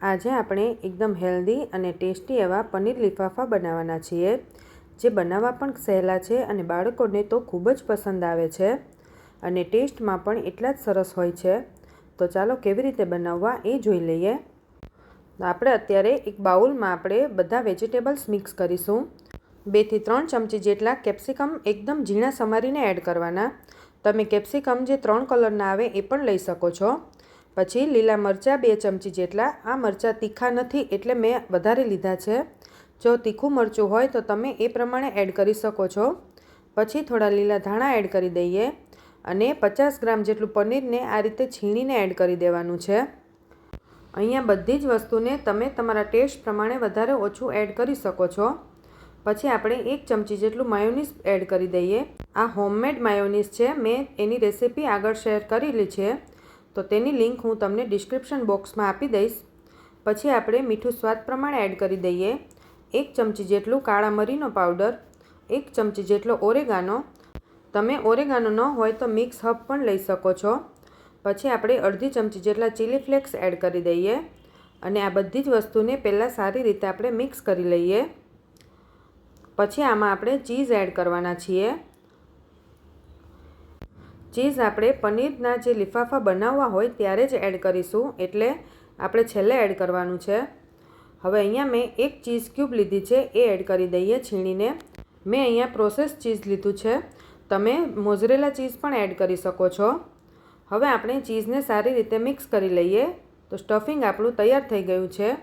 આજે આપણે એકદમ હેલ્ધી અને ટેસ્ટી એવા પનીર લીફાફા બનાવવાના છીએ, જે બનાવવા પણ સહેલા છે અને બાળકોને તો ખૂબ જ પસંદ આવે છે અને ટેસ્ટમાં પણ એટલા જ સરસ હોય છે. તો ચાલો કેવી રીતે બનાવવા એ જોઈ લઈએ. આપણે અત્યારે એક બાઉલમાં આપણે બધા વેજીટેબલ્સ મિક્સ કરીશું. 2 થી 3 ચમચી જેટલા કેપ્સિકમ એકદમ ઝીણા સમારીને એડ કરવાના. તમે કેપ્સિકમ જે 3 કલરના આવે એ પણ લઈ શકો છો. પછી લીલા મરચાં 2 ચમચી જેટલા. આ મરચાં તીખા નથી એટલે મેં વધારે લીધા છે. જો તીખું મરચું હોય તો તમે એ પ્રમાણે એડ કરી શકો છો. પછી થોડા લીલા ધાણા એડ કરી દઈએ અને 50 ગ્રામ જેટલું પનીરને આ રીતે છીણીને એડ કરી દેવાનું છે. અહીંયા બધી જ વસ્તુને તમે તમારા ટેસ્ટ પ્રમાણે વધારે ઓછું એડ કરી શકો છો. પછી આપણે 1 ચમચી જેટલું માયોનીઝ એડ કરી દઈએ. આ હોમમેડ માયોનીઝ છે. મેં એની રેસીપી આગળ શેર કરેલી છે, તો તેની લિંક હું તમને ડિસ્ક્રિપ્શન બોક્સમાં આપી દઈશ. પછી આપણે મીઠું સ્વાદ પ્રમાણે એડ કરી દઈએ. 1 ચમચી જેટલું કાળા મરીનો પાવડર, 1 ચમચી જેટલો ઓરેગાનો. તમે ઓરેગાનો ન હોય તો મિક્સ હર્બ પણ લઈ શકો છો. પછી આપણે અડધી ચમચી જેટલા ચીલી ફ્લેક્સ એડ કરી દઈએ અને આ બધી જ વસ્તુને પહેલાં સારી રીતે આપણે મિક્સ કરી લઈએ. પછી આમાં આપણે ચીઝ એડ કરવાના છીએ. ચીઝ આપણે પનીરના જે લીફાફા બનાવવા હોય ત્યારે જ એડ કરીશું, એટલે આપણે છેલ્લે એડ કરવાનું છે. હવે અહીંયા મેં 1 ચીઝ ક્યુબ લીધી છે, એ એડ કરી દઈએ છીણીને. મેં અહીંયા પ્રોસેસ ચીઝ લીધું છે. તમે મોઝરેલા ચીઝ પણ એડ કરી શકો છો. હવે આપણે ચીઝને સારી રીતે મિક્સ કરી લઈએ. તો સ્ટફિંગ આપણું તૈયાર થઈ ગયું છે.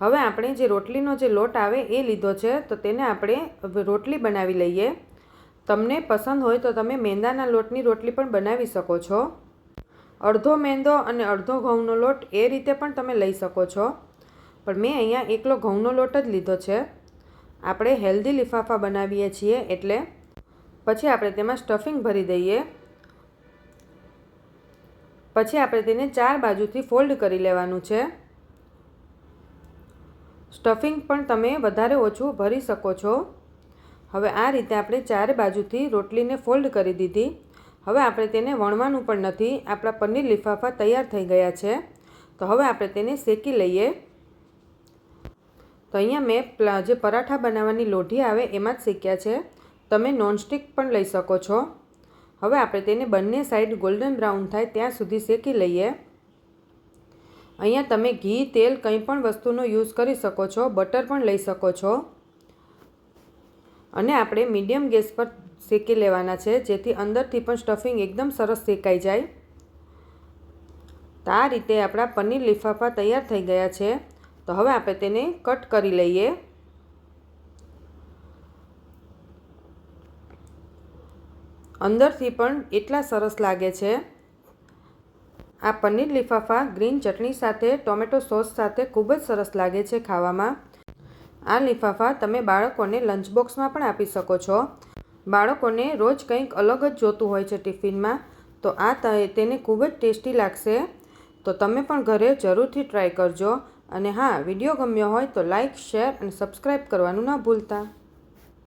હવે આપણે જે રોટલીનો જે લોટ આવે એ લીધો છે, તો તેને આપણે રોટલી બનાવી લઈએ. તમને પસંદ હોય તો તમે મેંદાના લોટની રોટલી પણ બનાવી શકો છો. અડધો મેંદો અને અડધો ઘઉંનો લોટ એ રીતે પણ તમે લઈ શકો છો, પણ મેં અહીંયા એકલો ઘઉંનો લોટ જ લીધો છે. આપણે હેલ્ધી લીફાફા બનાવીએ છીએ એટલે. પછી આપણે તેમાં સ્ટફિંગ ભરી દઈએ. પછી આપણે તેને 4 બાજુથી ફોલ્ડ કરી લેવાનું છે. સ્ટફિંગ પણ તમે વધારે ઓછું ભરી શકો છો. હવે આ રીતે આપણે 4 બાજુથી રોટલીને ફોલ્ડ કરી દીધી. હવે આપણે તેને વણવાનું પણ નથી. આપણા પનીર લીફાફા તૈયાર થઈ ગયા છે. તો હવે આપણે તેને શેકી લઈએ. તો અહીંયા મેં જે પરાઠા બનાવવાની લોઢી આવે એમાં જ શેક્યા છે. તમે નોનસ્ટિક પણ લઈ શકો છો. હવે આપણે તેને બંને સાઈડ ગોલ્ડન બ્રાઉન થાય ત્યાં સુધી શેકી લઈએ. અહીંયા તમે ઘી, તેલ કંઈ પણ વસ્તુનો યુઝ કરી શકો છો. બટર પણ લઈ શકો છો. અને આપણે મીડિયમ ગેસ પર શેકી લેવાના છે, જેથી અંદરથી પણ સ્ટફિંગ એકદમ સરસ શેકાઈ જાય. તો આ રીતે આપણા પનીર લીફાફા તૈયાર થઈ ગયા છે. તો હવે આપણે તેને કટ કરી લઈએ. અંદરથી પણ એટલા સરસ લાગે છે. આ પનીર લીફાફા ગ્રીન ચટણી સાથે, ટોમેટો સોસ સાથે ખૂબ જ સરસ લાગે છે ખાવામાં. આ લીફાફા તમે બાળકોને લંચ બોક્સમાં પણ આપી શકો છો. બાળકોને રોજ કંઈક અલગ જ જોતું હોય છે ટિફિનમાં, તો આ તેને ખૂબ જ ટેસ્ટી લાગશે. તો તમે પણ ઘરે જરૂરથી ટ્રાય કરજો. અને હા, વિડીયો ગમ્યો હોય તો લાઇક, શેર અને સબસ્ક્રાઈબ કરવાનું ન ભૂલતા.